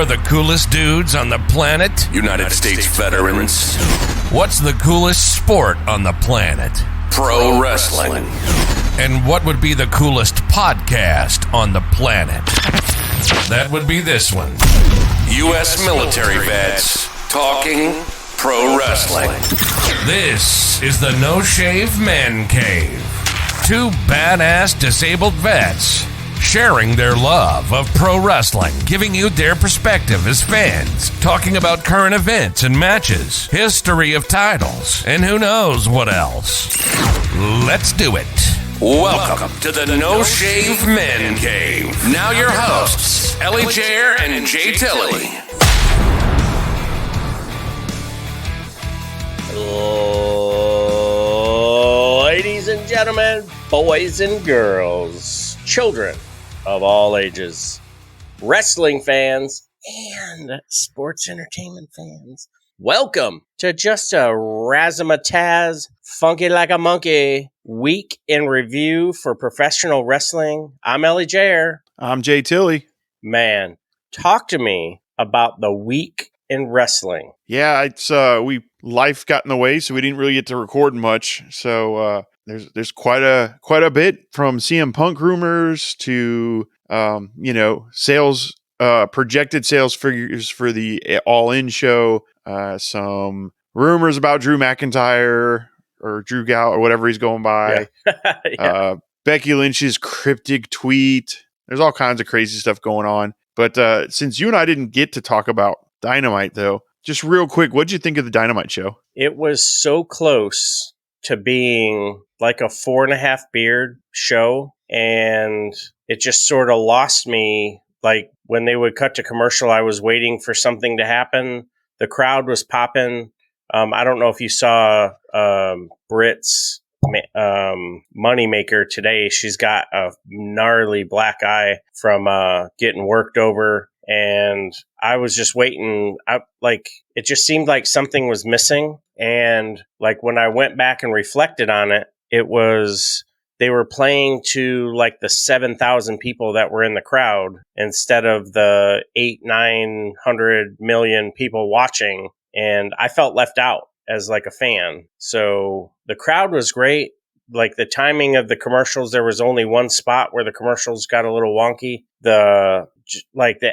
are the coolest dudes on the planet? United States veterans. What's the coolest sport on the planet? Pro wrestling. And what would be the coolest podcast on the planet? That would be this one. U.S. military vets talking pro wrestling. This is the No Shave Man Cave. Two badass disabled vets sharing their love of pro wrestling, giving you their perspective as fans, talking about current events and matches, history of titles, and who knows what else. Let's do it. Welcome to the No Shave Men Cave. Now your hosts, Ellie Jair and Jay Tilley. Ladies and gentlemen, boys and girls, children of all ages, wrestling fans, and sports entertainment fans, welcome to just a razzmatazz, funky like a monkey week in review for professional wrestling. I'm Ellie Jair. I'm Jay Tilley. Man, talk to me about the week in wrestling. Yeah, it's life got in the way, so we didn't really get to record much. So there's quite a bit, from CM Punk rumors to sales, projected sales figures for the All In show, some rumors about Drew McIntyre or Drew Gal or whatever he's going by, Yeah. Becky Lynch's cryptic tweet. There's all kinds of crazy stuff going on. But since you and I didn't get to talk about Dynamite, though, just real quick, what'd you think of the Dynamite show? It was so close to being like a 4.5 beard show, and it just sort of lost me. Like when they would cut to commercial, I was waiting for something to happen. The crowd was popping. I don't know if you saw Britt's Moneymaker today. She's got a gnarly black eye from getting worked over. And I was just waiting. It just seemed like something was missing. And like when I went back and reflected on it, they were playing to like the 7,000 people that were in the crowd instead of the 900 million people watching. And I felt left out as like a fan. So the crowd was great. Like the timing of the commercials, there was only one spot where the commercials got a little wonky. The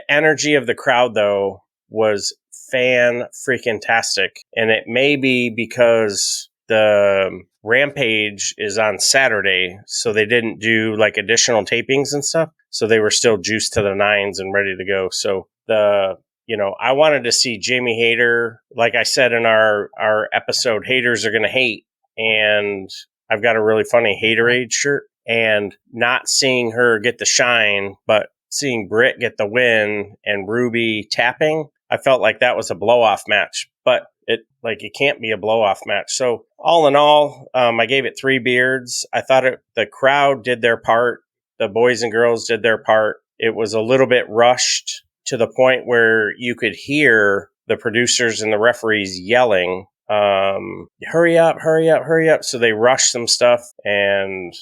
energy of the crowd though was fan-freaking-tastic. And it may be because the Rampage is on Saturday, so they didn't do like additional tapings and stuff. So they were still juiced to the nines and ready to go. So I wanted to see Jamie Hayter. Like I said in our episode, haters are going to hate. And I've got a really funny Haterade shirt. And not seeing her get the shine, but seeing Britt get the win and Ruby tapping, I felt like that was a blow-off match. But it can't be a blow-off match. So all in all, I gave it 3 beards. I thought the crowd did their part. The boys and girls did their part. It was a little bit rushed to the point where you could hear the producers and the referees yelling, hurry up, hurry up, hurry up. So they rushed some stuff. And,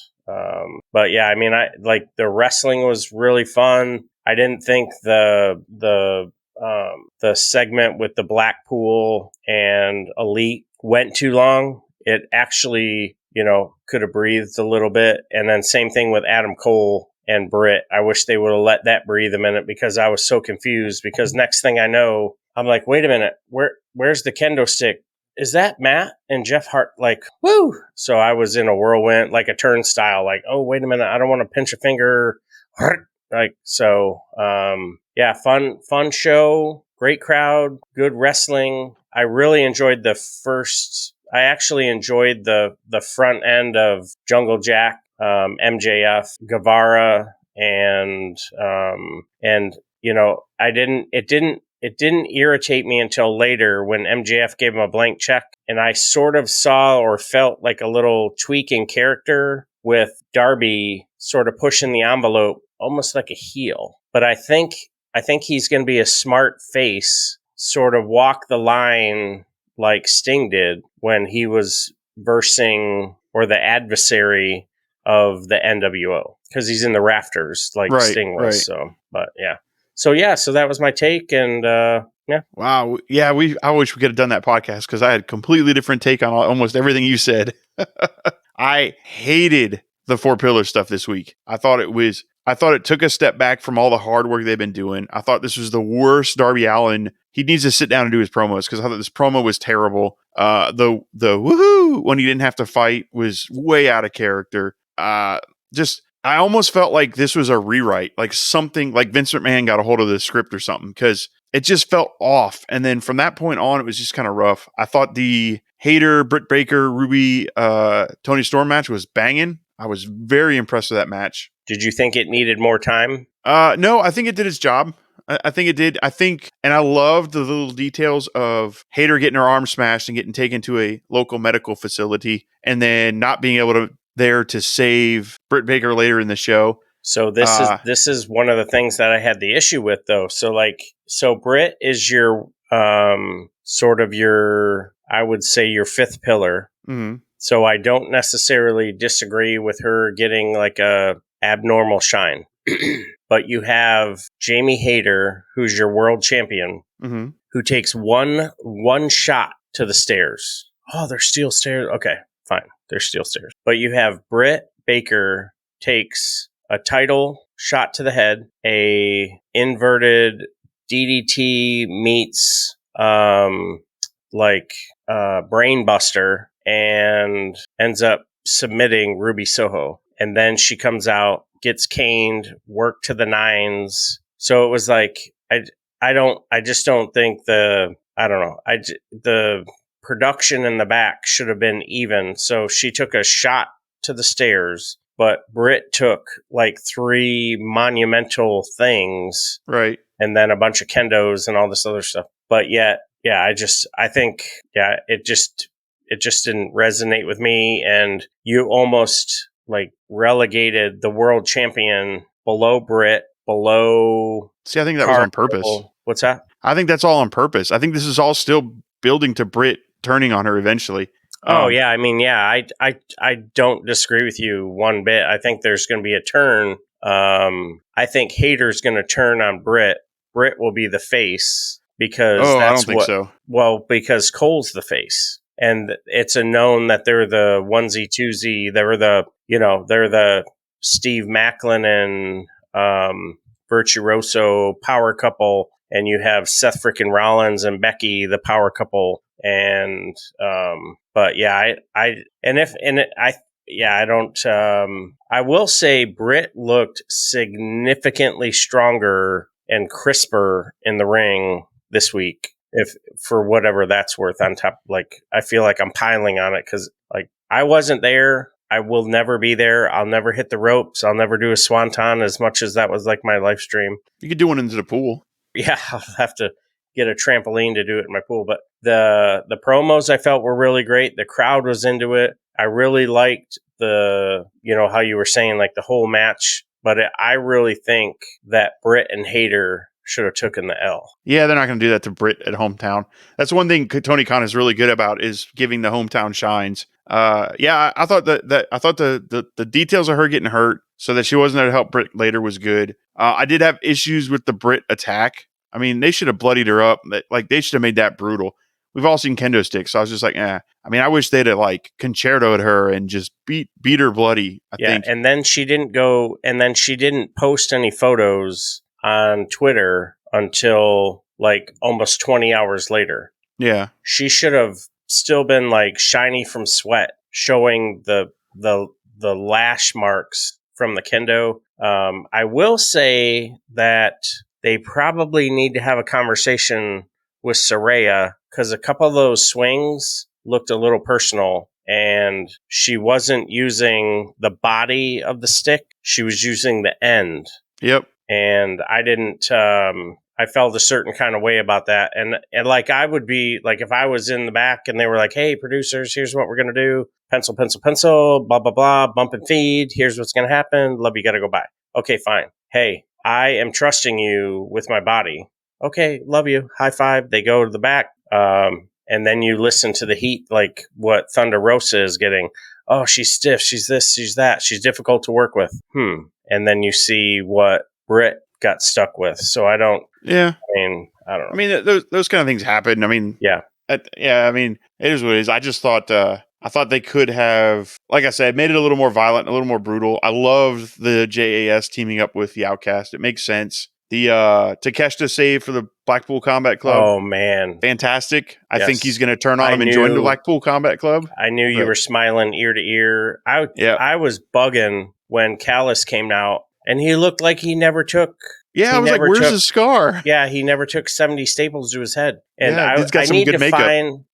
but yeah, I mean, the wrestling was really fun. I didn't think the segment with the Blackpool and Elite went too long. It actually, could have breathed a little bit. And then same thing with Adam Cole and Britt. I wish they would have let that breathe a minute because I was so confused. Because next thing I know, I'm like, wait a minute, where's the kendo stick? Is that Matt and Jeff Hart? Like, woo! So I was in a whirlwind, like a turnstile. Like, oh, wait a minute, I don't want to pinch a finger. Like, so, yeah, fun show, great crowd, good wrestling. I really enjoyed I actually enjoyed the front end of Jungle Jack, MJF, Guevara, and it didn't irritate me until later when MJF gave him a blank check, and I sort of saw or felt like a little tweak in character with Darby sort of pushing the envelope, almost like a heel. But I think he's going to be a smart face, sort of walk the line like Sting did when he was versing or the adversary of the NWO, because he's in the rafters like Sting was. Right. So, but yeah. So that was my take, and yeah. Wow. Yeah, I wish we could have done that podcast because I had a completely different take on almost everything you said. I hated the Four Pillar stuff this week. I thought it took a step back from all the hard work they've been doing. I thought this was the worst Darby Allin. He needs to sit down and do his promos because I thought this promo was terrible. The woohoo when he didn't have to fight was way out of character. I almost felt like this was a rewrite, like something like Vince McMahon got a hold of the script or something because it just felt off. And then from that point on, it was just kind of rough. I thought the Hayter, Britt Baker, Ruby, Tony Storm match was banging. I was very impressed with that match. Did you think it needed more time? No, I think it did its job. I think it did. And I loved the little details of Hayter getting her arm smashed and getting taken to a local medical facility and then not being able to there to save Britt Baker later in the show. So this is one of the things that I had the issue with though. So Britt is your sort of your, I would say your fifth pillar. Mm-hmm. So I don't necessarily disagree with her getting like a abnormal shine. But you have Jamie Hayter, who's your world champion, mm-hmm. who takes one shot to the stairs. Oh, they're steel stairs. Okay, fine. They're steel stairs. But you have Britt Baker takes a title shot to the head, a inverted DDT meets brain buster, and ends up submitting Ruby Soho. And then she comes out, gets caned, worked to the nines. So it was like, I just don't think the production in the back should have been even. So she took a shot to the stairs, but Britt took like 3 monumental things. Right. And then a bunch of kendos and all this other stuff. But yet, yeah, I think it just didn't resonate with me. And you almost like relegated the world champion below Britt, below. See, I think that was on purpose. What's that? I think that's all on purpose. I think this is all still building to Britt turning on her eventually. Yeah. I mean, yeah, I don't disagree with you one bit. I think there's going to be a turn. I think Hayter's going to turn on Britt. Britt will be the face because I don't think so. Well, because Cole's the face. And it's a known that they're the onesie twosie. They're the Steve Macklin and Virtuoso power couple, and you have Seth frickin' Rollins and Becky, the power couple. And but yeah, I will say Britt looked significantly stronger and crisper in the ring this week. If for whatever that's worth on top, like I feel like I'm piling on it because like I wasn't there. I will never be there. I'll never hit the ropes. I'll never do a swanton as much as that was like my live stream. You could do one into the pool. Yeah, I'll have to get a trampoline to do it in my pool. But the promos I felt were really great. The crowd was into it. I really liked how you were saying like the whole match. But I really think that Britt and Hayter should have taken the L. Yeah, they're not going to do that to Britt at hometown. That's one thing Tony Khan is really good about is giving the hometown shines. I thought the details of her getting hurt so that she wasn't there to help Britt later was good. I did have issues with the Britt attack. I mean, they should have bloodied her up. Like they should have made that brutal. We've all seen kendo sticks, so I was just like, I mean, I wish they'd have like concertoed her and just beat her bloody. I think. And then she didn't post any photos on Twitter until like almost 20 hours later. Yeah. She should have still been like shiny from sweat, showing the lash marks from the kendo. I will say that they probably need to have a conversation with Saraya because a couple of those swings looked a little personal and she wasn't using the body of the stick. She was using the end. Yep. And I didn't, I felt a certain kind of way about that. And like, I would be like, if I was in the back and they were like, hey, producers, here's what we're going to do. Pencil, blah, blah, blah, bump and feed. Here's what's going to happen. Love you, got to go by. Okay, fine. Hey, I am trusting you with my body. Okay, love you. High five. They go to the back. And then you listen to the heat, like what Thunder Rosa is getting. Oh, she's stiff. She's this, she's that. She's difficult to work with. And then you see what Britt got stuck with. So I don't. Yeah. I mean, I don't know. I mean, those kind of things happen. I mean, Yeah. I mean, it is what it is. I just thought, I thought they could have, like I said, made it a little more violent, a little more brutal. I loved the JAS teaming up with the Outcast. It makes sense. The Takeshita save for the Blackpool Combat Club. Oh man, fantastic. I Yes. think he's going to turn on I him and join the knew- Blackpool Combat Club. I knew you But- were smiling ear to ear. Yeah. I was bugging when Callis came out, and he looked like he never took. Yeah, He I was like, never where's took- his scar? Yeah, he never took 70 staples to his head. And Yeah, he's got I some need good to makeup. find,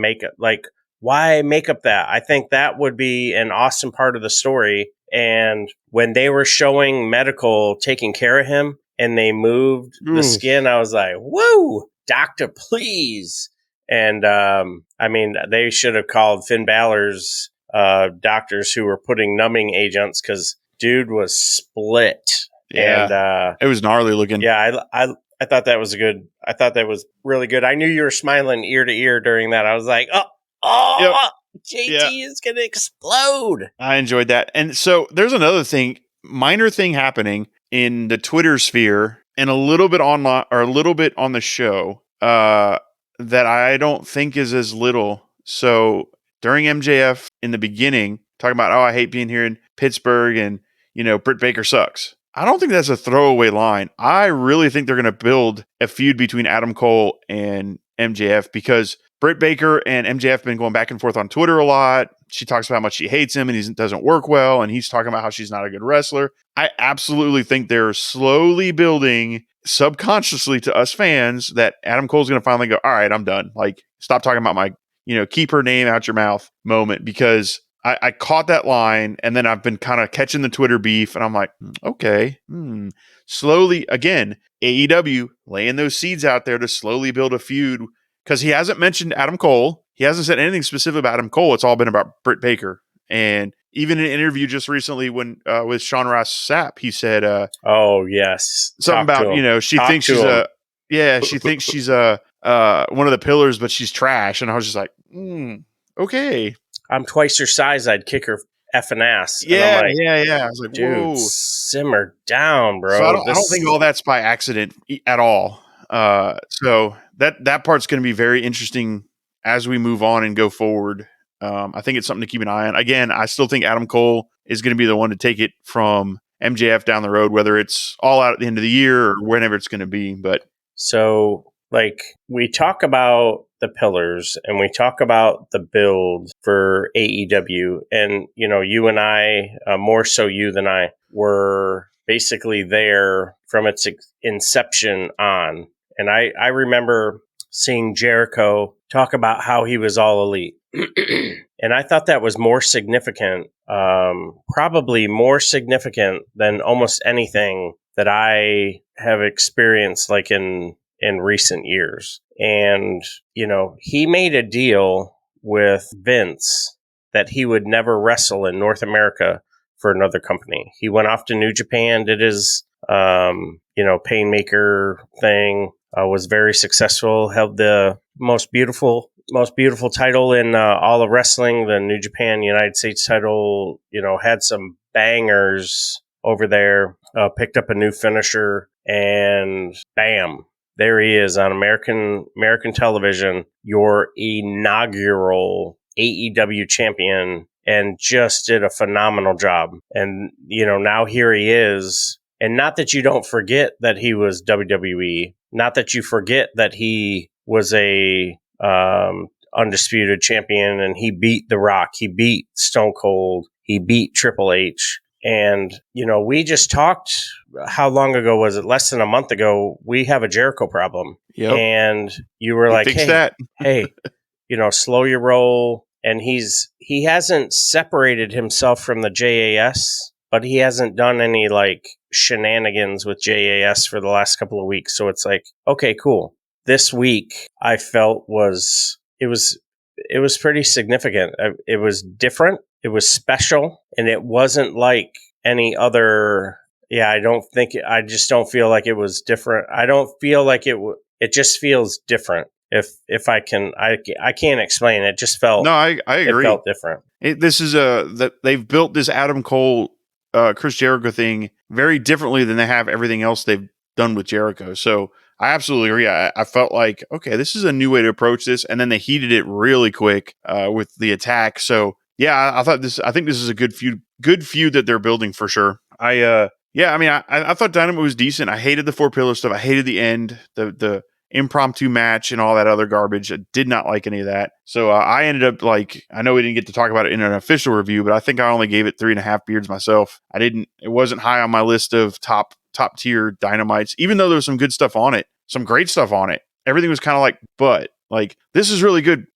makeup. Like, why makeup that? I think that would be an awesome part of the story. And when they were showing medical taking care of him and they moved the Oof. skin, I was like, woo, doctor, please. And I mean, they should have called Finn Balor's doctors who were putting numbing agents because dude was split. Yeah, And it was gnarly looking. yeah, I thought that was good. I thought that was really good. I knew you were smiling ear to ear during that. I was like, JT is gonna explode. I enjoyed that. And so there's another thing, minor thing happening in the Twitter sphere and a little bit online or a little bit on the show that I don't think is as little. So during MJF in the beginning, talking about, I hate being here in Pittsburgh and, Britt Baker sucks. I don't think that's a throwaway line. I really think they're going to build a feud between Adam Cole and MJF because Britt Baker and MJF have been going back and forth on Twitter a lot. She talks about how much she hates him and he doesn't work well, and he's talking about how she's not a good wrestler. I absolutely think they're slowly building subconsciously to us fans that Adam Cole's going to finally go, all right, I'm done. Like, stop talking about my, keep her name out your mouth moment, because I caught that line and then I've been kind of catching the Twitter beef and I'm like, okay, slowly, again, AEW laying those seeds out there to slowly build a feud. Because he hasn't mentioned Adam Cole. He hasn't said anything specific about Adam Cole. It's all been about Britt Baker. And even in an interview just recently when with Sean Ross Sapp, he said, "Oh yes, something Talk to about him. she Talk thinks to she's him. she thinks she's one of the pillars, but she's trash." And I was just like, okay, I'm twice your size. I'd kick her effing ass." And yeah, I'm like, yeah. I was like, dude, whoa. simmer down, bro. So I don't think all that's by accident at all. So that part's going to be very interesting as we move on and go forward. I think it's something to keep an eye on. Again, I still think Adam Cole is going to be the one to take it from MJF down the road, whether it's all out at the end of the year or whenever it's going to be. But So, like, we talk about the pillars and we talk about the build for AEW, and you and I, more so you than I, were basically there from its inception on. And I remember seeing Jericho talk about how he was all elite. And I thought that was more significant, probably more significant than almost anything that I have experienced like in recent years. And, he made a deal with Vince that he would never wrestle in North America for another company. He went off to New Japan, did his, Painmaker thing, was very successful, held the most beautiful title in all of wrestling, the New Japan United States title, had some bangers over there, picked up a new finisher, and bam, there he is on American television, your inaugural AEW champion, and just did a phenomenal job. And, now here he is. And not that you don't forget that he was WWE, not that you forget that he was a undisputed champion and he beat The Rock, he beat Stone Cold, he beat Triple H. And, we just talked, how long ago was it? Less than a month ago, we have a Jericho problem. Yep. And you were like, fix hey, that. hey, slow your roll. And he hasn't separated himself from the JAS, but he hasn't done any like shenanigans with JAS for the last couple of weeks. So it's like, okay, cool. This week I felt it was pretty significant. It was different. It was special, and it wasn't like any other. Yeah, I just don't feel like it was different. I don't feel like it just feels different. If I can't explain it. Just felt, No, I agree. It felt different. This is that they've built this Adam Cole Chris Jericho thing very differently than they have everything else they've done with Jericho. So I absolutely agree. I felt like, okay, this is a new way to approach this. And then they heated it really quick with the attack. So yeah, I think this is a good feud that they're building for sure. I thought Dynamite was decent. I hated the 4 pillar stuff. I hated the end, the impromptu match and all that other garbage. I did not like any of that. So I ended up I know we didn't get to talk about it in an official review, but I think I only gave it 3.5 beards myself. It wasn't high on my list of top tier Dynamites, even though there was some good stuff on it, some great stuff on it. Everything was kind of like, this is really good,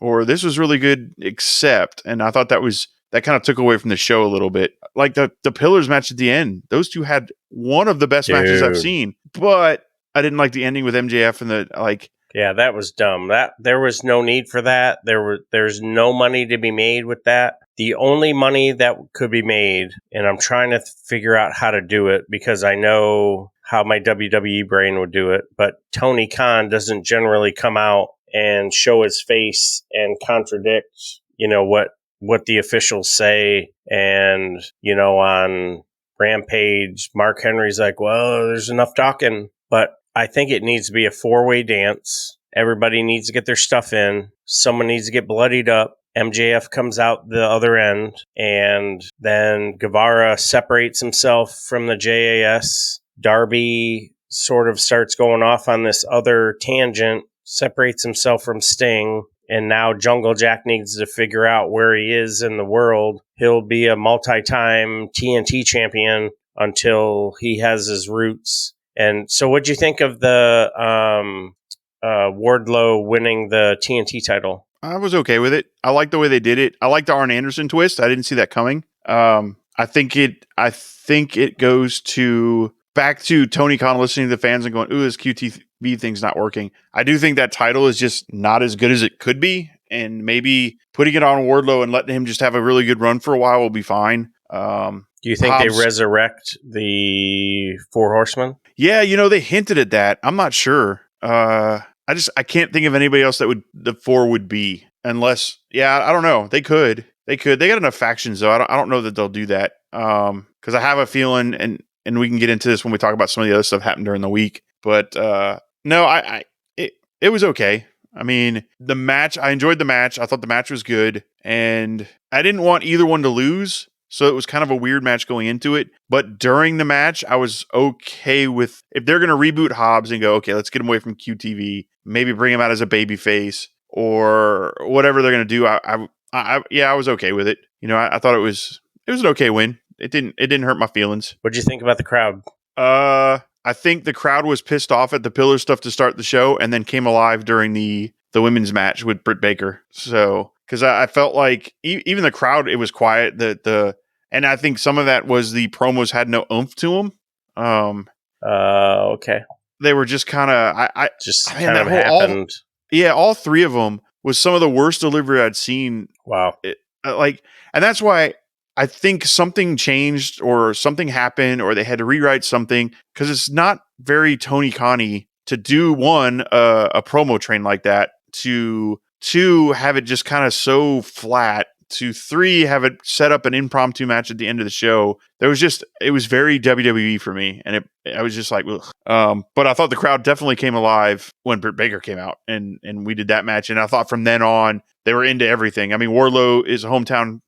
or this was really good, except, and I thought that kind of took away from the show a little bit. Like the Pillars match at the end, those two had one of the best matches I've seen, but I didn't like the ending with MJF and Yeah, that was dumb. That there was no need for that. There's no money to be made with that. The only money that could be made, and I'm trying to figure out how to do it because I know how my WWE brain would do it, but Tony Khan doesn't generally come out and show his face and contradict, what the officials say. And, on Rampage, Mark Henry's like, well, there's enough talking, but I think it needs to be a 4-way dance. Everybody needs to get their stuff in. Someone needs to get bloodied up. MJF comes out the other end, and then Guevara separates himself from the JAS. Darby sort of starts going off on this other tangent, separates himself from Sting, and now Jungle Jack needs to figure out where he is in the world. He'll be a multi-time TNT champion until he has his roots. And so what'd you think of the Wardlow winning the TNT title? I was okay with it. I like the way they did it. I like the Arn Anderson twist. I didn't see that coming. I think it goes back to Tony Khan listening to the fans and going, ooh, this QTV thing's not working. I do think that title is just not as good as it could be. And maybe putting it on Wardlow and letting him just have a really good run for a while will be fine. Do you think they resurrect the 4 Horsemen? Yeah, they hinted at that. I'm not sure. I can't think of anybody else that the 4 would be unless, I don't know. They could. They got enough factions though. I don't know that they'll do that. Cause I have a feeling and we can get into this when we talk about some of the other stuff happened during the week, but, no, it was okay. I mean, the match, I enjoyed the match. I thought the match was good and I didn't want either one to lose. So it was kind of a weird match going into it. But during the match, I was okay with if they're going to reboot Hobbs and go, okay, let's get him away from QTV, maybe bring him out as a babyface or whatever they're going to do. I was okay with it. I thought it was an okay win. It didn't hurt my feelings. What'd you think about the crowd? I think the crowd was pissed off at the Pillar stuff to start the show and then came alive during the women's match with Britt Baker. So, because I felt like even the crowd, it was quiet. And I think some of that was the promos had no oomph to them. Okay. They were just kind of happened. All 3 of them was some of the worst delivery I'd seen. Wow. And that's why I think something changed or something happened or they had to rewrite something because it's not very Tony Khan-y to do a promo train like that, to 2, have it just kind of so flat, to 3, have it set up an impromptu match at the end of the show. It was very WWE for me. And I was just like, ugh. But I thought the crowd definitely came alive when Britt Baker came out and we did that match. And I thought from then on, they were into everything. I mean, Wardlow is a hometown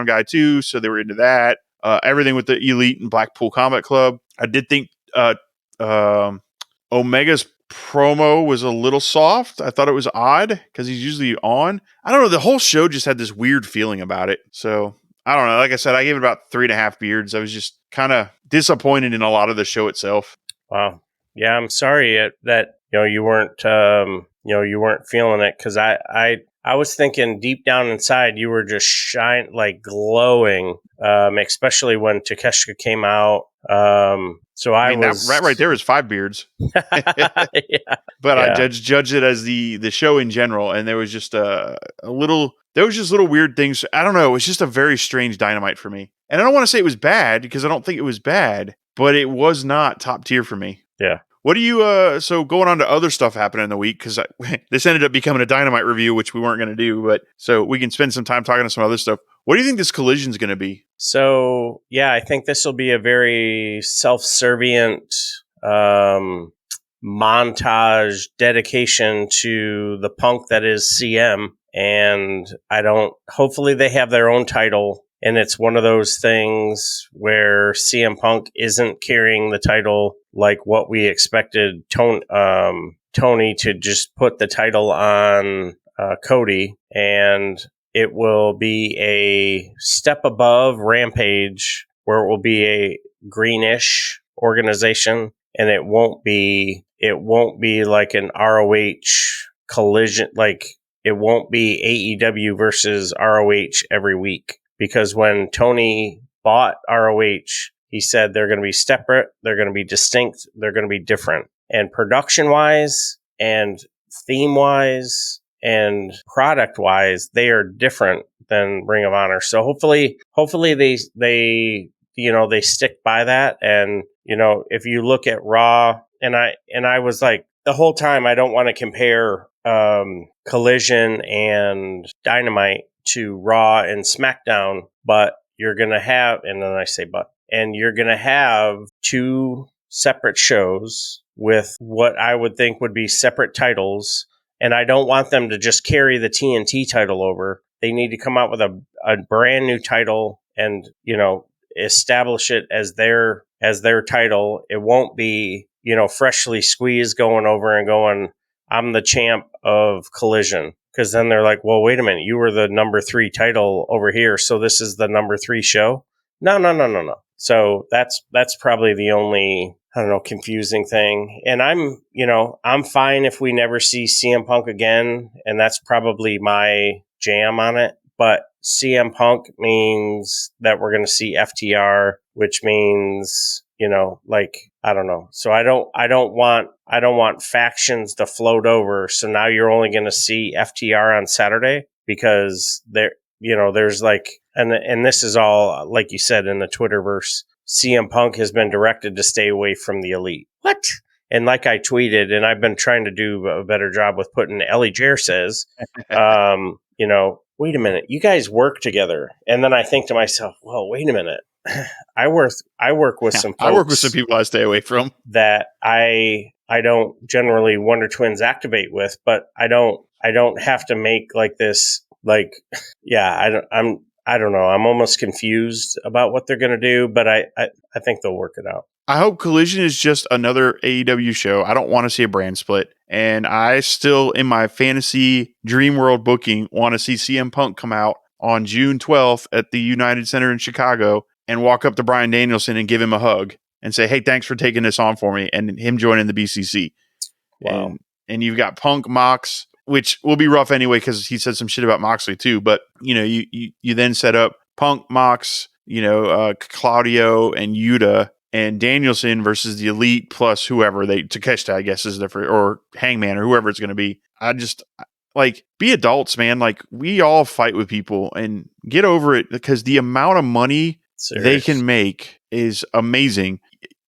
guy too. So they were into that. Everything with the Elite and Blackpool Combat Club. I did think, Omega's promo was a little soft. I thought it was odd because he's usually on. I don't know. The whole show just had this weird feeling about it. So I don't know. Like I said, I gave it about 3.5 beards. I was just kind of disappointed in a lot of the show itself. Wow. Yeah, I'm sorry that you weren't feeling it because I was thinking deep down inside you were just glowing, especially when Takeshita came out. So I was that right there is 5 beards. Yeah. But yeah. I judged it as the show in general, and there was just little weird things. I don't know. It was just a very strange Dynamite for me, and I don't want to say it was bad because I don't think it was bad, but it was not top tier for me. Yeah. What do you, so going on to other stuff happening in the week, because this ended up becoming a Dynamite review, which we weren't going to do, but so we can spend some time talking to some other stuff. What do you think this collision is going to be? So, yeah, I think this will be a very self-servient montage dedication to the Punk that is CM. And hopefully they have their own title. And it's one of those things where CM Punk isn't carrying the title like what we expected Tony to just put the title on Cody. And it will be a step above Rampage, where it will be a greenish organization, and it won't be like an ROH collision. Like, it won't be AEW versus ROH every week, because when Tony bought ROH, he said they're going to be separate, they're going to be distinct, they're going to be different, and production wise and theme wise and product wise, they are different than Ring of Honor. So hopefully they stick by that. And, if you look at Raw, and I was like, the whole time, I don't want to compare Collision and Dynamite to Raw and SmackDown, but you're going to have, and then I say but, and you're going to have two separate shows with what I would think would be separate titles. And I don't want them to just carry the TNT title over. They need to come out with a brand new title and, establish it as their title. It won't be, freshly squeezed going over and going, I'm the champ of Collision. Because then they're like, well, wait a minute, you were the number 3 title over here, so this is the number 3 show? No. So that's probably the only, confusing thing. And I'm fine if we never see CM Punk again, and that's probably my jam on it. But CM Punk means that we're going to see FTR, which means, I don't know. So I don't want factions to float over. So now you're only going to see FTR on Saturday, because there's like, and this is all, like you said, in the Twitterverse, CM Punk has been directed to stay away from the Elite. What? And like I tweeted, and I've been trying to do a better job with putting Ellie Jair says, wait a minute, you guys work together. And then I think to myself, well, wait a minute. I work with some folks. I work with some people I stay away from that I don't generally Wonder Twins activate with, but I don't have to make like this, like, yeah, I don't know. I'm almost confused about what they're going to do, but I think they'll work it out. I hope Collision is just another AEW show. I don't want to see a brand split. And I still, in my fantasy dream world booking, want to see CM Punk come out on June 12th at the United Center in Chicago and walk up to Bryan Danielson and give him a hug and say, hey, thanks for taking this on for me, and him joining the BCC. Wow. And you've got Punk, Mox, which will be rough anyway because he said some shit about Moxley too. But, you then set up Punk, Mox, Claudio, and Yuta, and Danielson versus the Elite plus whoever Takeshita, I guess, is different, or Hangman, or whoever it's going to be. I just, be adults, man. Like, we all fight with people, and get over it, because the amount of money they can make is amazing.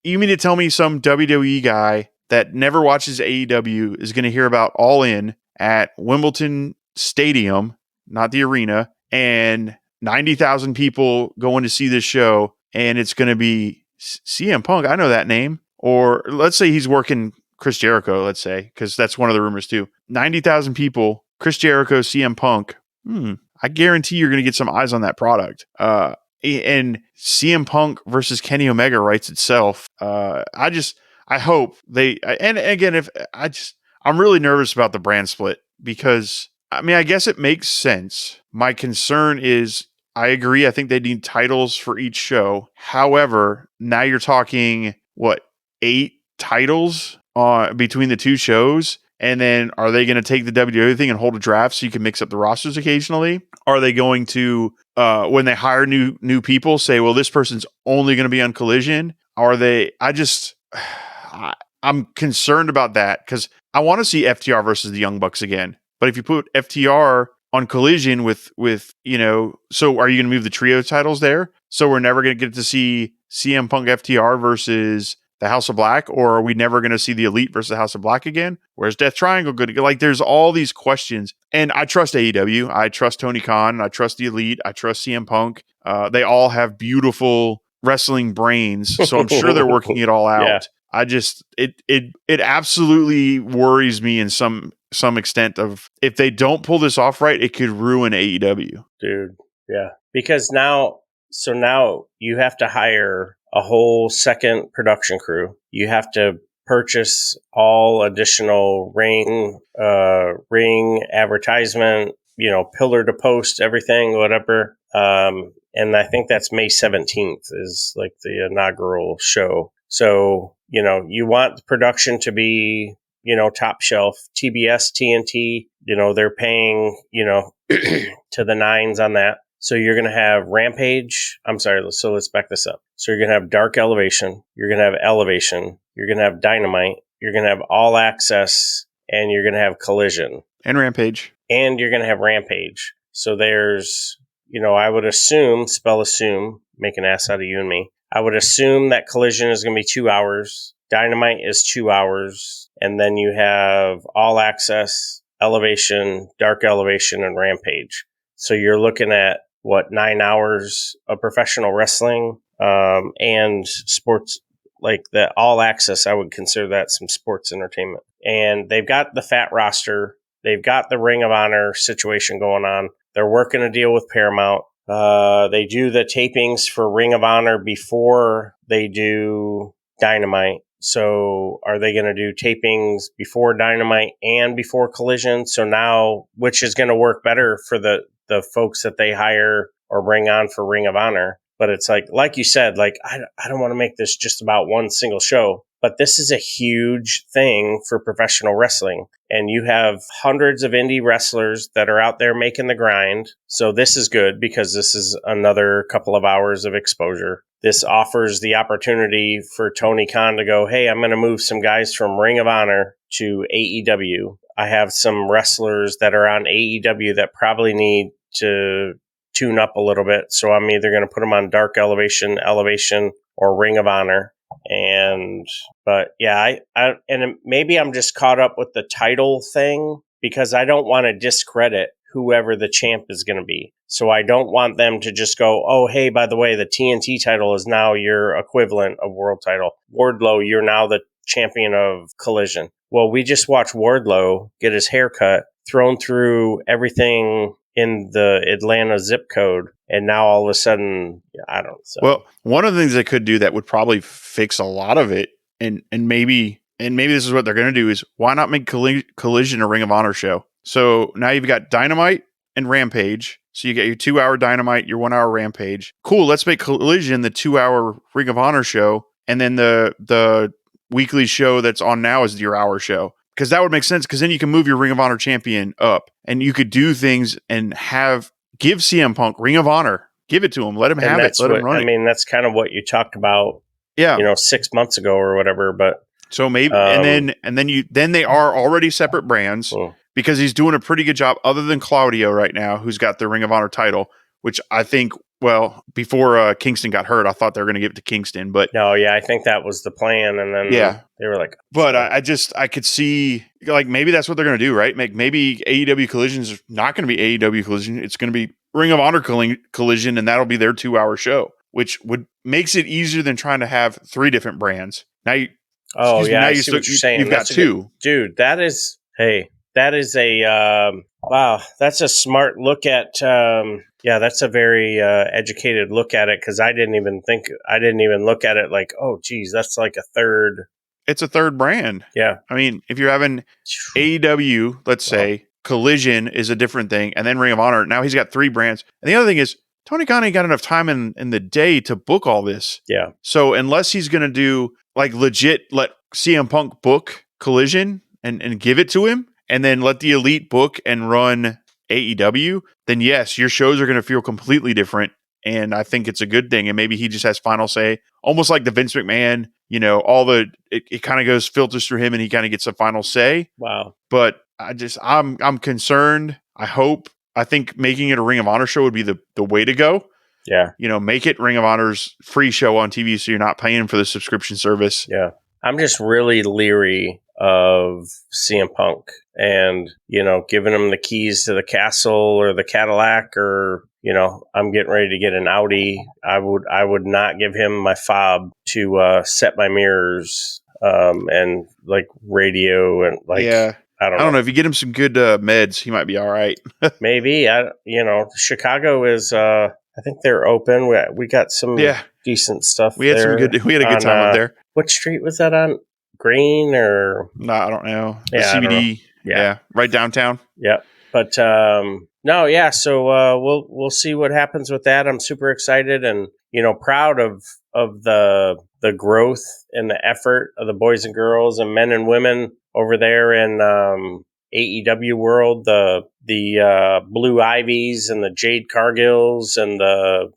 You mean to tell me some WWE guy that never watches AEW is going to hear about All In at Wimbledon Stadium, not the arena, and 90,000 people going to see this show, and it's going to be CM Punk? I know that name. Or let's say he's working Chris Jericho, let's say, because that's one of the rumors too. 90,000 people, Chris Jericho, CM Punk. I guarantee you're going to get some eyes on that product. And CM Punk versus Kenny Omega writes itself. I hope they, and again, I'm really nervous about the brand split, because I guess it makes sense. My concern is, I agree, I think they need titles for each show. However, now you're talking, 8 titles between the two shows? And then are they going to take the WWE thing and hold a draft so you can mix up the rosters occasionally? Are they going to, when they hire new people, say, well, this person's only going to be on Collision? Are they, I'm concerned about that, because I want to see FTR versus the Young Bucks again. But if you put FTR on Collision with so are you going to move the trio titles there? So we're never going to get to see CM Punk FTR versus the House of Black, or are we never going to see the Elite versus the House of Black again? Where's Death Triangle going to go? Like, there's all these questions. And I trust AEW. I trust Tony Khan. I trust the Elite. I trust CM Punk. They all have beautiful wrestling brains, so I'm sure they're working it all out. Yeah. I just it absolutely worries me in some extent of if they don't pull this off right, it could ruin AEW. Dude, yeah. Because now you have to hire a whole second production crew. You have to purchase all additional ring advertisement, pillar to post, everything, whatever. And I think that's May 17th is like the inaugural show. So, you want the production to be, top shelf. TBS, TNT, they're paying, to the nines on that. So you're going to have Rampage. I'm sorry. So let's back this up. So you're going to have Dark Elevation. You're going to have Elevation. You're going to have Dynamite. You're going to have All Access. And you're going to have Collision. And Rampage. And you're going to have Rampage. So there's, I would assume, make an ass out of you and me. I would assume that Collision is going to be 2 hours. Dynamite is 2 hours. And then you have All Access, Elevation, Dark Elevation, and Rampage. So you're looking at, 9 hours of professional wrestling and sports, like the All Access. I would consider that some sports entertainment. And they've got the fat roster. They've got the Ring of Honor situation going on. They're working a deal with Paramount. They do the tapings for Ring of Honor before they do Dynamite. So are they going to do tapings before Dynamite and before Collision? So now, which is going to work better for the folks that they hire or bring on for Ring of Honor? But it's like you said, I don't want to make this just about one single show, but this is a huge thing for professional wrestling. And you have hundreds of indie wrestlers that are out there making the grind. So this is good because this is another couple of hours of exposure. This offers the opportunity for Tony Khan to go, hey, I'm going to move some guys from Ring of Honor to AEW. I have some wrestlers that are on AEW that probably need to tune up a little bit. So I'm either going to put them on Dark Elevation, or Ring of Honor. But yeah, and maybe I'm just caught up with the title thing because I don't want to discredit whoever the champ is going to be. So I don't want them to just go, oh, hey, by the way, the TNT title is now your equivalent of world title. Wardlow, you're now the champion of Collision. Well, we just watched Wardlow get his hair cut, thrown through everything in the Atlanta zip code. And now all of a sudden, I don't know. So. Well, one of the things they could do that would probably fix a lot of it, and maybe this is what they're going to do, is why not make Collision a Ring of Honor show? So now you've got Dynamite and Rampage. So you get your 2 hour Dynamite, your 1 hour Rampage. Cool. Let's make Collision the 2 hour Ring of Honor show. And then the weekly show that's on now is your hour show. Because that would make sense. Because then you can move your Ring of Honor champion up and you could do things and give CM Punk Ring of Honor. Give it to him. Let him have it. Let him run it. I mean, that's kind of what you talked about, 6 months ago or whatever. But so maybe, and then they are already separate brands. Because he's doing a pretty good job, other than Claudio right now, who's got the Ring of Honor title, which I think, before Kingston got hurt, I thought they were going to give it to Kingston. But no, yeah, I think that was the plan. And then they were like, but I could see, maybe that's what they're going to do, right? Maybe AEW Collision is not going to be AEW Collision. It's going to be Ring of Honor Collision, and that'll be their 2 hour show, which makes it easier than trying to have 3 different brands. Now you, I see what you're saying. You've got 2. Dude, that is, that is that's a smart look at, that's a very educated look at it, because I didn't even look at it like, oh, geez, that's like a third. It's a third brand. Yeah. I mean, if you're having AEW, let's say, Collision is a different thing, and then Ring of Honor, now he's got 3 brands. And the other thing is, Tony Khan ain't got enough time in the day to book all this. Yeah. So unless he's going to do, legit, let CM Punk book Collision and give it to him, and then let the Elite book and run AEW, then yes, your shows are going to feel completely different. And I think it's a good thing. And maybe he just has final say, almost like the Vince McMahon, it kind of filters through him and he kind of gets a final say. Wow. But I'm concerned. I think making it a Ring of Honor show would be the way to go. Yeah. Make it Ring of Honor's free show on TV, so you're not paying for the subscription service. Yeah. I'm just really leery of CM Punk and, giving him the keys to the castle or the Cadillac, or, I'm getting ready to get an Audi. I would not give him my fob to set my mirrors and like radio and like, yeah. I don't know. If you get him some good meds, he might be all right. Maybe. Chicago is, I think they're open. We got some decent stuff. We had there we had a good time up there. What street was that on? Green or? No, I don't know. The Yeah, CBD. Yeah. Right downtown. Yeah. But no, yeah. So we'll see what happens with that. I'm super excited and proud of the growth and the effort of the boys and girls and men and women over there in AEW world. The Blue Ivies and the Jade Cargills and the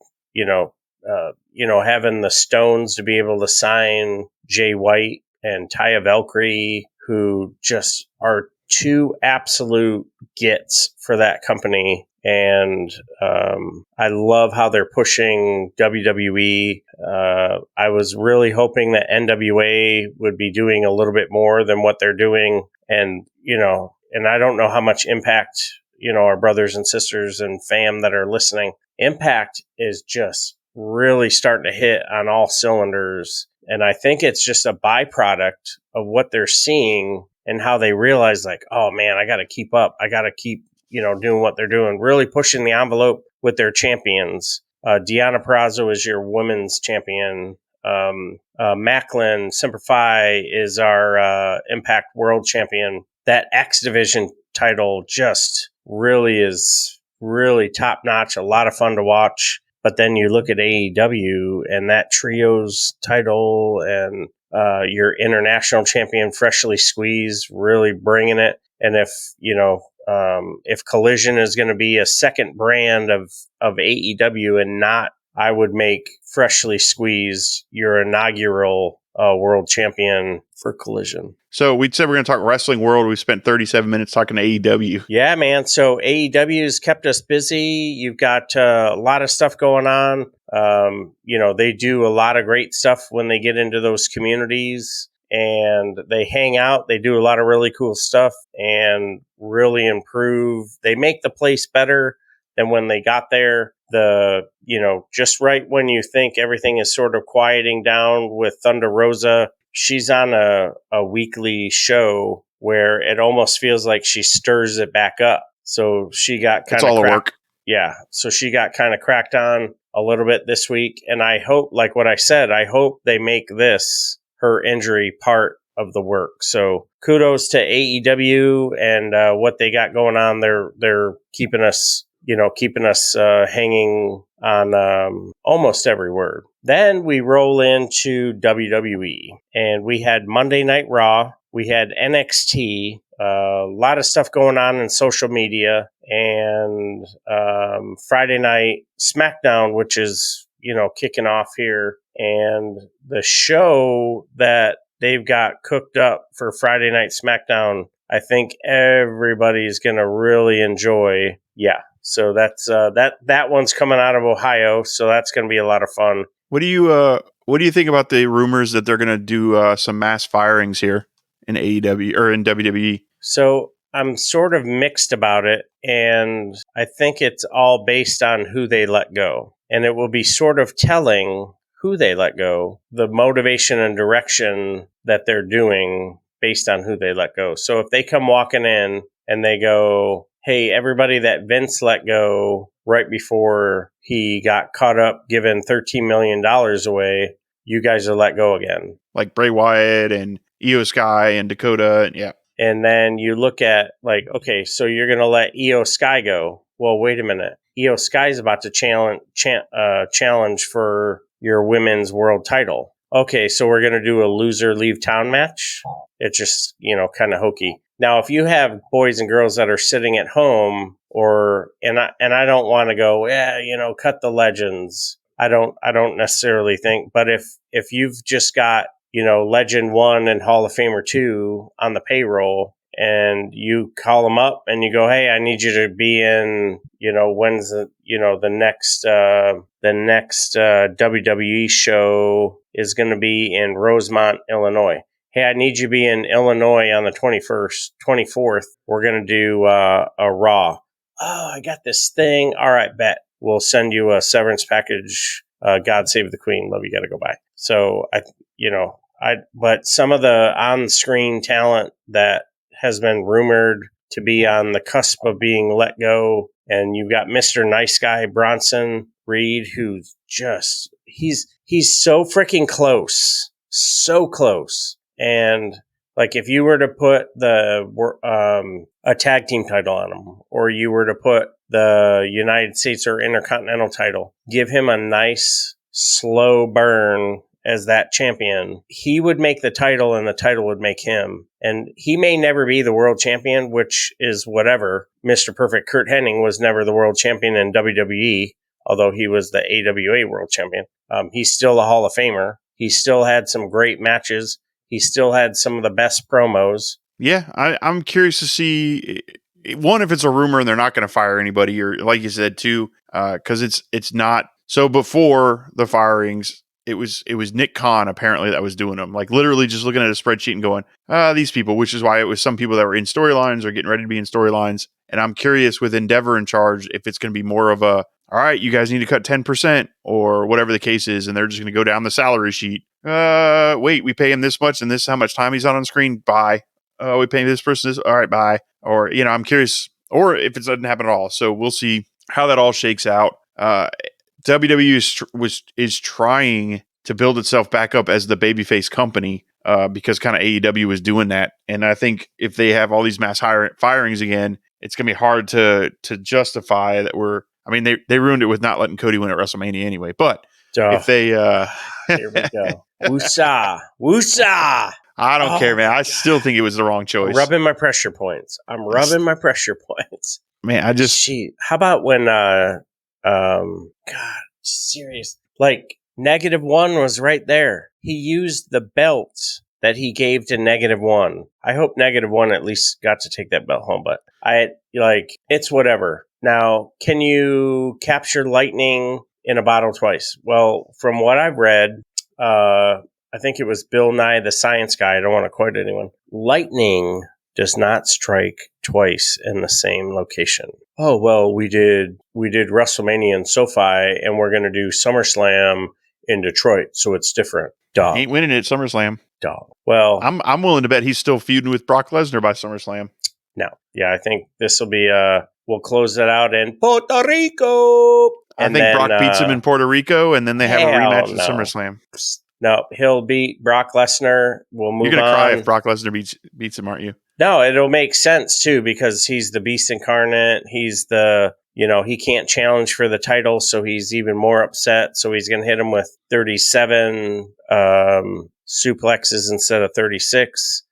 having the Stones to be able to sign Jay White and Taya Valkyrie, who just are two absolute gets for that company. And I love how they're pushing WWE. I was really hoping that NWA would be doing a little bit more than what they're doing. And, and I don't know how much Impact, our brothers and sisters and fam that are listening, Impact is just really starting to hit on all cylinders. And I think it's just a byproduct of what they're seeing and how they realize like, oh man, I got to keep up. I got to keep, doing what they're doing, really pushing the envelope with their champions. Deonna Purrazzo is your women's champion. Macklin Semperfi is our Impact World Champion. That X Division title just really is really top notch, a lot of fun to watch. But then you look at AEW and that trios title and your international champion, Freshly Squeezed, really bringing it. And if Collision is going to be a second brand of AEW and not, I would make Freshly Squeezed your inaugural world champion for Collision. So we said we're going to talk Wrestling World. We spent 37 minutes talking AEW. Yeah, man. So AEW has kept us busy. You've got a lot of stuff going on. They do a lot of great stuff when they get into those communities and they hang out. They do a lot of really cool stuff and really improve. They make the place better than when they got there. Just right when you think everything is sort of quieting down with Thunder Rosa, she's on a weekly show where it almost feels like she stirs it back up. So she got kind of work. Yeah. So she got kind of cracked on a little bit this week. And I hope, like what I said, I hope they make this her injury part of the work. So kudos to AEW and what they got going on. They're keeping us hanging on almost every word. Then we roll into WWE, and we had Monday Night Raw. We had NXT, a lot of stuff going on in social media, and Friday night SmackDown, which is, kicking off here. And the show that they've got cooked up for Friday night SmackDown, I think everybody's going to really enjoy. Yeah. So that's that one's coming out of Ohio, so that's going to be a lot of fun. What do you think about the rumors that they're going to do some mass firings here in AEW or in WWE? So I'm sort of mixed about it, and I think it's all based on who they let go, and it will be sort of telling who they let go, the motivation and direction that they're doing based on who they let go. So if they come walking in and they go, hey, everybody that Vince let go right before he got caught up giving $13 million away, you guys are let go again. Like Bray Wyatt and Io Sky and Dakota. And yeah. And then you look at like, okay, so you're going to let Io Sky go. Well, wait a minute. Io Sky is about to challenge for your women's world title. Okay, so we're going to do a loser leave town match. It's just, kind of hokey. Now, if you have boys and girls that are sitting at home and I don't want to go, cut the legends. I don't necessarily think, but if you've just got, Legend 1 and Hall of Famer 2 on the payroll and you call them up and you go, hey, I need you to be in, when's the next WWE show is going to be in Rosemont, Illinois. Hey, I need you to be in Illinois on the 24th. We're going to do a Raw. Oh, I got this thing. All right, bet. We'll send you a severance package. God Save the Queen. Love you. Got to go by. So but some of the on-screen talent that has been rumored to be on the cusp of being let go, and you've got Mr. Nice Guy Bronson Reed, who's just he's so freaking close, so close. And like if you were to put a tag team title on him, or you were to put the United States or Intercontinental title, give him a nice slow burn as that champion, he would make the title and the title would make him. And he may never be the world champion, which is whatever. Mr. Perfect Kurt Hennig was never the world champion in WWE, although he was the AWA world champion. He's still a Hall of Famer. He still had some great matches. He still had some of the best promos. Yeah, I'm curious to see, one, if it's a rumor and they're not going to fire anybody, or like you said, two, because it's not. So before the firings, it was Nick Khan apparently that was doing them, like literally just looking at a spreadsheet and going, these people, which is why it was some people that were in storylines or getting ready to be in storylines. And I'm curious with Endeavor in charge if it's going to be more of a, all right, you guys need to cut 10% or whatever the case is, and they're just going to go down the salary sheet. Wait, we pay him this much and this is how much time he's on screen. Bye. We pay this person this. All right, bye. Or, I'm curious, or if it doesn't happen at all. So we'll see how that all shakes out. WWE is trying to build itself back up as the babyface company because kind of AEW is doing that. And I think if they have all these mass firings again, it's going to be hard to justify that they ruined it with not letting Cody win at WrestleMania anyway. But if they... Here we go. Woosah. Woosah. I don't care, man. I still think it was the wrong choice. Rubbing my pressure points. I'm rubbing my pressure points. Man, how about when, God, serious. Like, -1 was right there. He used the belt that he gave to -1. I hope -1 at least got to take that belt home, but it's whatever. Now, can you capture lightning in a bottle twice? Well, from what I've read, I think it was Bill Nye the Science Guy. I don't want to quote anyone. Lightning does not strike twice in the same location. Oh, well, we did WrestleMania in SoFi, and we're going to do SummerSlam in Detroit, so it's different. Dog. He ain't winning it at SummerSlam. Dog. Well, I'm willing to bet he's still feuding with Brock Lesnar by SummerSlam. No. Yeah, I think this will be, we'll close that out in Puerto Rico. I think Brock beats him in Puerto Rico, and then they have a rematch at SummerSlam. No, he'll beat Brock Lesnar. We'll move on. You're going to cry if Brock Lesnar beats him, aren't you? No, it'll make sense, too, because he's the Beast Incarnate. He's he can't challenge for the title, so he's even more upset. So he's going to hit him with 37 suplexes instead of 36.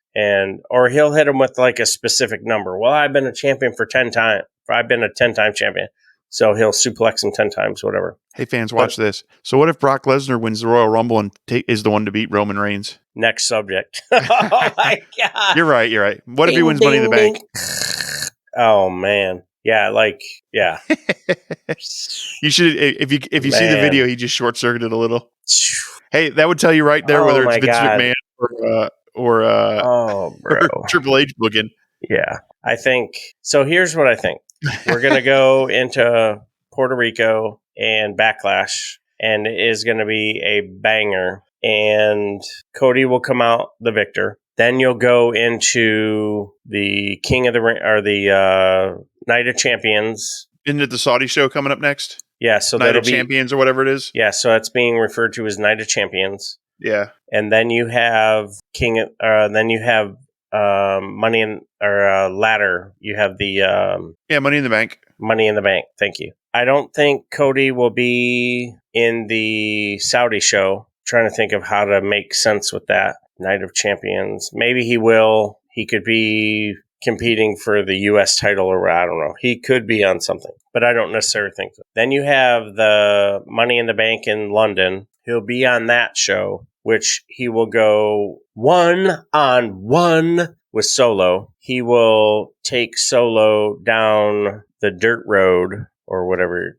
Or he'll hit him with like a specific number. Well, I've been a champion for 10 times. I've been a 10-time champion. So he'll suplex him 10 times, whatever. Hey, fans, watch this. So what if Brock Lesnar wins the Royal Rumble and is the one to beat Roman Reigns? Next subject. Oh, my God. You're right. What if he wins Money in the Bank? Oh, man. Yeah, yeah. You should, if you see the video, he just short-circuited a little. Hey, that would tell you right there whether it's Vince McMahon or Triple H booking. Yeah, I think so. Here's what I think. We're going to go into Puerto Rico and Backlash, and it is going to be a banger. And Cody will come out the victor. Then you'll go into the King of the Ring or the Night of Champions. Isn't it the Saudi show coming up next? Yeah, so Night of Champions or whatever it is. Yeah, so that's being referred to as Night of Champions. Yeah, and then you have Money in or ladder. You have the Money in the Bank. Money in the Bank. Thank you. I don't think Cody will be in the Saudi show. Trying to think of how to make sense with that. Night of Champions. Maybe he will. He could be competing for the U.S. title, or I don't know. He could be on something, but I don't necessarily think so. Then you have the Money in the Bank in London. He'll be on that show, which he will go 1-on-1 with Solo. He will take Solo down the dirt road or whatever.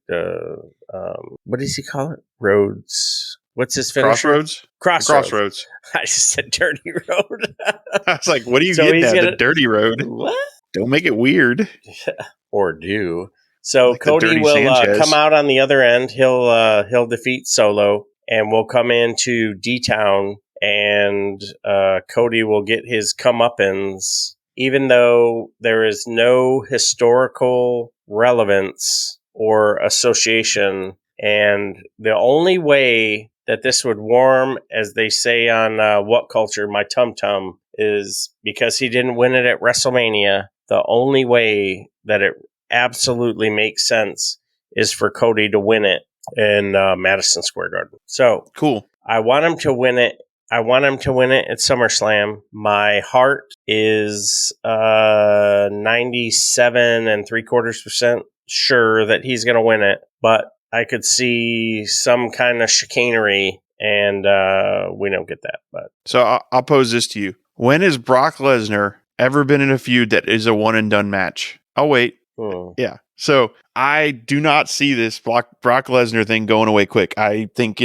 What does he call it? Roads. What's his finisher? Crossroads. I just said dirty road. I was like, what do you So get he's at? gonna- The dirty road. What? Don't make it weird. Or do. So Like the Cody Dirty will Sanchez. come out on the other end. He'll defeat Solo, and we'll come into D-Town, and Cody will get his comeuppance, even though there is no historical relevance or association. And the only way that this would warm, as they say on What Culture, my tum-tum, is because he didn't win it at WrestleMania. The only way that it absolutely makes sense is for Cody to win it in Madison Square Garden. So Cool. I want him to win it. I want him to win it at SummerSlam. My heart is 97.75% sure that he's going to win it, but I could see some kind of chicanery, and we don't get that. But So I'll pose this to you. When has Brock Lesnar ever been in a feud that is a one and done match? I'll wait. Yeah. So I do not see this Brock Lesnar thing going away quick. I think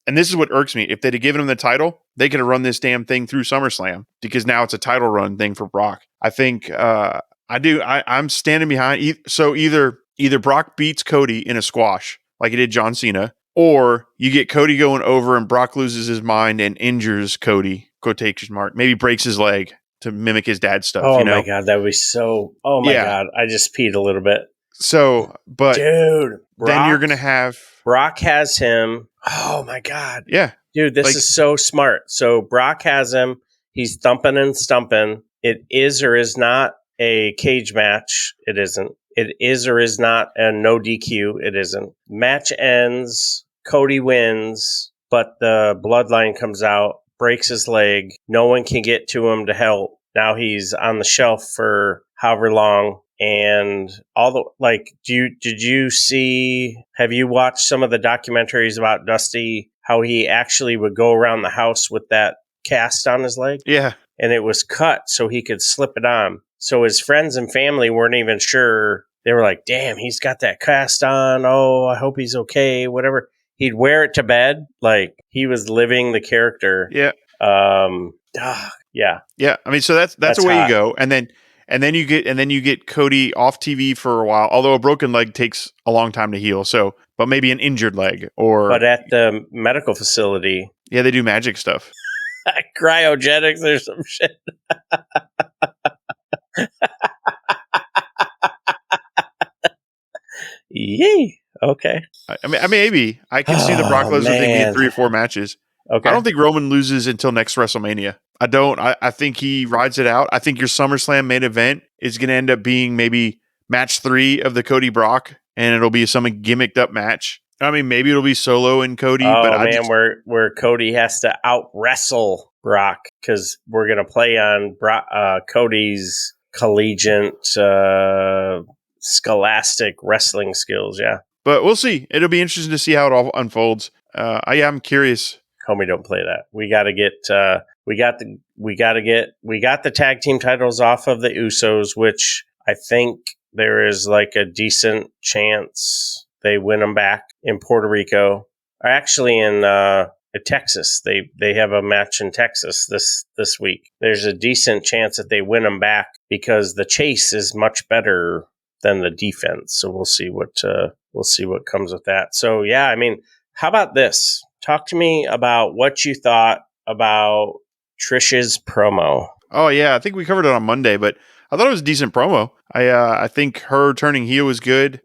and this is what irks me. If they'd have given him the title, they could have run this damn thing through SummerSlam, because now it's a title run thing for Brock. I think I'm standing behind. So either Brock beats Cody in a squash like he did John Cena, or you get Cody going over and Brock loses his mind and injures Cody, quotation mark, maybe breaks his leg to mimic his dad's stuff. oh you know? my God, that would be so. Oh my Yeah. God, I just peed a little bit. So, but Dude, then you're going to have, Brock has him. Oh my God. yeah, Dude, this Like- is so smart. So Brock has him. He's thumping and stumping. It is or is not a cage match. It isn't. It is or is not a no DQ. It isn't. Match ends. Cody wins, but the bloodline comes out, breaks his leg. No one can get to him to help. Now he's on the shelf for however long. And all the have you watched some of the documentaries about Dusty, how he actually would go around the house with that cast on his leg? yeah, And it was cut so he could slip it on. So his friends and family weren't even sure. They were like, damn, he's got that cast on. Oh, I hope he's okay, whatever. He'd wear it to bed. Like he was living the character. yeah, Yeah. yeah. I mean, so that's That's the way hot. you go. And then you get Cody off TV for a while, although a broken leg takes a long time to heal. So, but maybe an injured leg, or But at the medical facility, yeah, they do magic stuff. cryogenics or some shit. Yay. Okay. I mean, maybe I can see the Brock Oh, Lesnar thing being man. 3 or 4 matches. Okay. I don't think Roman loses until next WrestleMania. I don't. I think he rides it out. I think your SummerSlam main event is going to end up being maybe match 3 of the Cody Brock, and it'll be some gimmicked up match. I mean, maybe it'll be Solo and Cody, but where Cody has to out wrestle Brock because we're gonna play on Cody's collegiate scholastic wrestling skills. Yeah, but we'll see. It'll be interesting to see how it all unfolds. I'm curious. Homie, don't play that. We got to get. We got the tag team titles off of the Usos, which I think there is like a decent chance they win them back in Puerto Rico. Or actually in Texas. They have a match in Texas this week. There's a decent chance that they win them back because the chase is much better than the defense. So we'll see what comes with that. So yeah, I mean, how about this? Talk to me about what you thought about Trish's promo. Oh yeah, I think we covered it on Monday, but I thought it was a decent promo. I think her turning heel was good.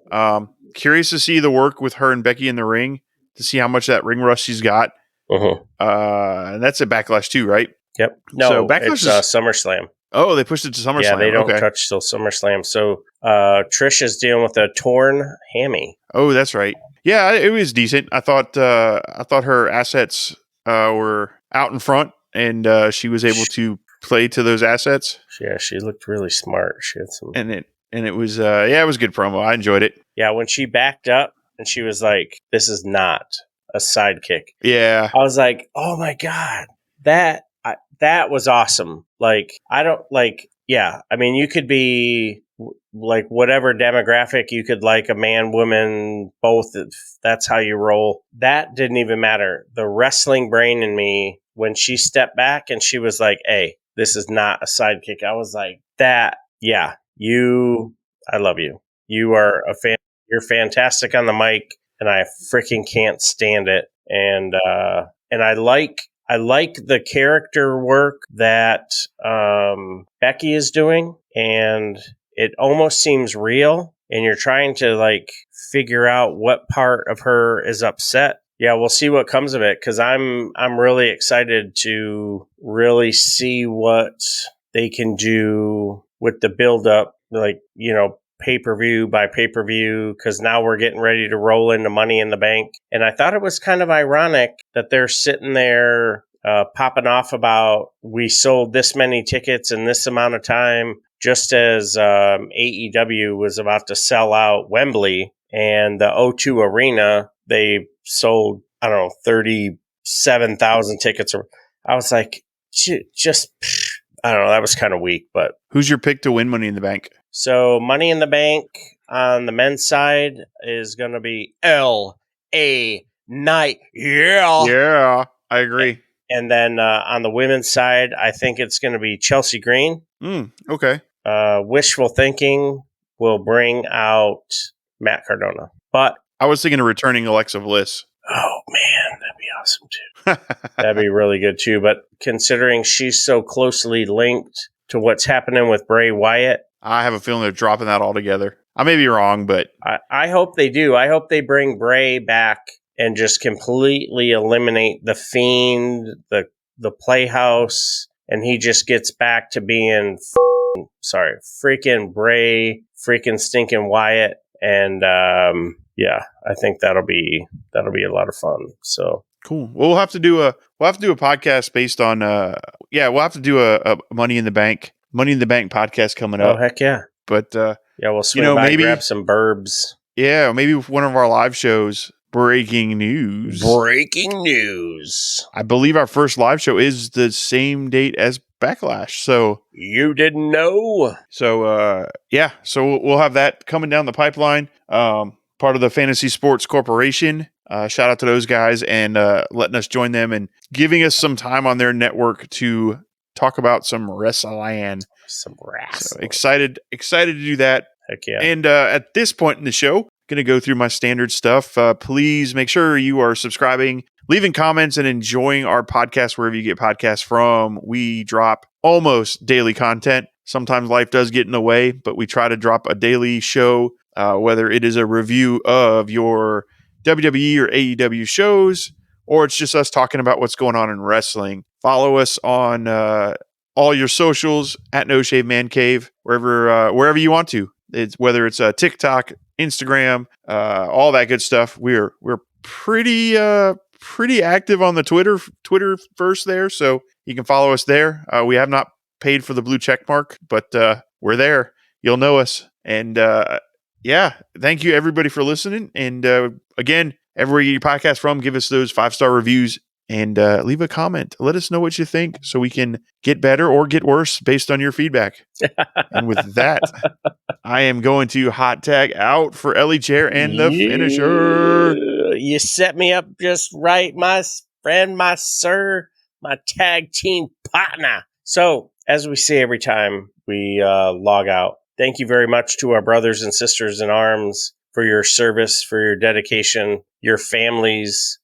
Curious to see the work with her and Becky in the ring to see how much of that ring rust she's got. And that's a Backlash too, right? Yep. No, So Backlash it's is- SummerSlam. Oh, they pushed it to SummerSlam. Yeah, they don't okay. touch till SummerSlam. So Trish is dealing with a torn hammy. Oh, that's right. Yeah, it was decent. I thought her assets were out in front, and she was able to play to those assets. Yeah, she looked really smart. She had some. And it was it was a good promo. I enjoyed it. Yeah, when she backed up and she was like, "This is not a sidekick." Yeah, I was like, "Oh my god, that that was awesome. Like, I don't like, yeah. I mean, you could be like whatever demographic, you could like a man, woman, both. If that's how you roll. That didn't even matter. The wrestling brain in me, when she stepped back and she was like, "Hey, this is not a sidekick." I was like, "That, yeah, I love you. You are you're fantastic on the mic, and I freaking can't stand it." And I like the character work that Becky is doing, and it almost seems real. And you're trying to like figure out what part of her is upset. Yeah, we'll see what comes of it, because I'm really excited to really see what they can do with the build up, like, pay-per-view by pay-per-view, because now we're getting ready to roll into Money in the Bank. And I thought it was kind of ironic that they're sitting there popping off about, we sold this many tickets in this amount of time, just as AEW was about to sell out Wembley and the O2 Arena. They sold, I don't know, 37,000 tickets. I was like, just, I don't know, that was kind of weak. But Who's your pick to win Money in the Bank? so Money in the Bank on the men's side is going to be L.A. Knight. Yeah. Yeah, I agree. And then on the women's side, I think it's going to be Chelsea Green. Okay. Wishful thinking will bring out Matt Cardona. But I was thinking of returning Alexa Bliss. oh man, that'd be awesome too. That'd be really good too. But considering she's so closely linked to what's happening with Bray Wyatt, I have a feeling they're dropping that altogether. I may be wrong, but I hope they do. I hope they bring Bray back and just completely eliminate the Fiend, the Playhouse, and he just gets back to being freaking Bray, freaking stinking Wyatt. And yeah, I think that'll be a lot of fun. So cool. Well, we'll have to do a podcast based on we'll have to do a Money in the Bank podcast coming up. Oh heck yeah. But yeah, we'll swing by, maybe grab some burbs. Yeah, maybe one of our live shows. Breaking news. I believe our first live show is the same date as Backlash. So you didn't know. So so we'll have that coming down the pipeline. Part of the Fantasy Sports Corporation. Shout out to those guys and letting us join them and giving us some time on their network to talk about some wrestling. So excited to do that. Heck yeah. And at this point in the show, going to go through my standard stuff. Please make sure you are subscribing, leaving comments, and enjoying our podcast wherever you get podcasts from. We drop almost daily content. Sometimes life does get in the way, but we try to drop a daily show, whether it is a review of your WWE or AEW shows, or it's just us talking about what's going on in wrestling. Follow us on all your socials at No Shave Man Cave, wherever you want to. Whether it's TikTok, Instagram, all that good stuff. We're pretty active on the Twitter first there, so you can follow us there. We have not paid for the blue check mark, but we're there. You'll know us. And thank you everybody for listening. And again, everywhere you get your podcast from, give us those 5-star reviews and leave a comment. Let us know what you think so we can get better or get worse based on your feedback. And with that, I am going to hot tag out for Ellie Chair and the finisher. You set me up just right, my friend, my sir, my tag team partner. So, as we say every time we log out, thank you very much to our brothers and sisters in arms for your service, for your dedication, your families.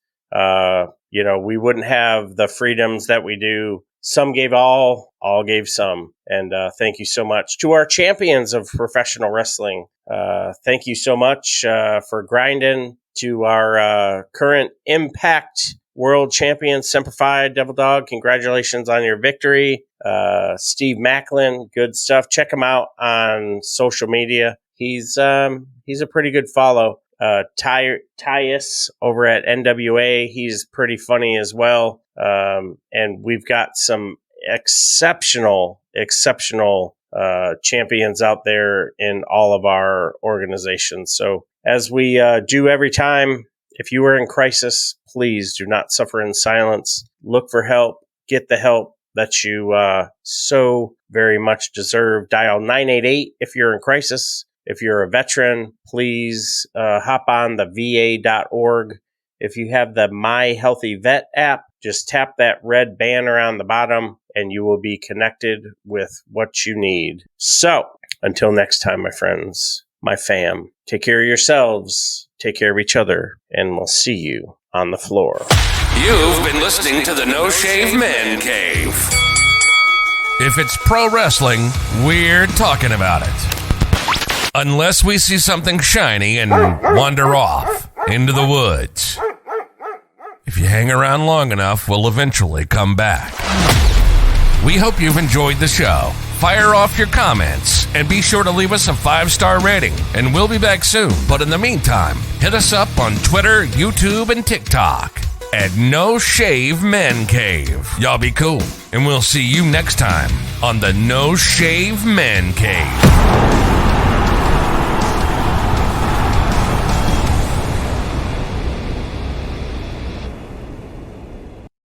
We wouldn't have the freedoms that we do. Some gave all gave some. And thank you so much to our champions of professional wrestling. Thank you so much for grinding. To our current Impact World Champion, Semperfi Devil Dog, congratulations on your victory. Steve Macklin, good stuff. Check him out on social media. He's a pretty good follow. Tyus over at NWA, he's pretty funny as well. And we've got some exceptional champions out there in all of our organizations. So as we do every time, if you are in crisis, please do not suffer in silence. Look for help, get the help, that you so very much deserve. Dial 988 if you're in crisis. If you're a veteran, please hop on the va.org. If you have the My Healthy Vet app, just tap that red banner on the bottom and you will be connected with what you need. So, until next time, my friends, my fam, take care of yourselves, take care of each other, and we'll see you on the floor. You've been listening to the No Shave Man Cave. If it's pro wrestling, we're talking about it. Unless we see something shiny and wander off into the woods. If you hang around long enough, we'll eventually come back. We hope you've enjoyed the show. Fire off your comments and be sure to leave us a 5-star rating, and we'll be back soon. But in the meantime, hit us up on Twitter, YouTube, and TikTok at No Shave Men Cave. Y'all be cool, and we'll see you next time on the No Shave Men Cave.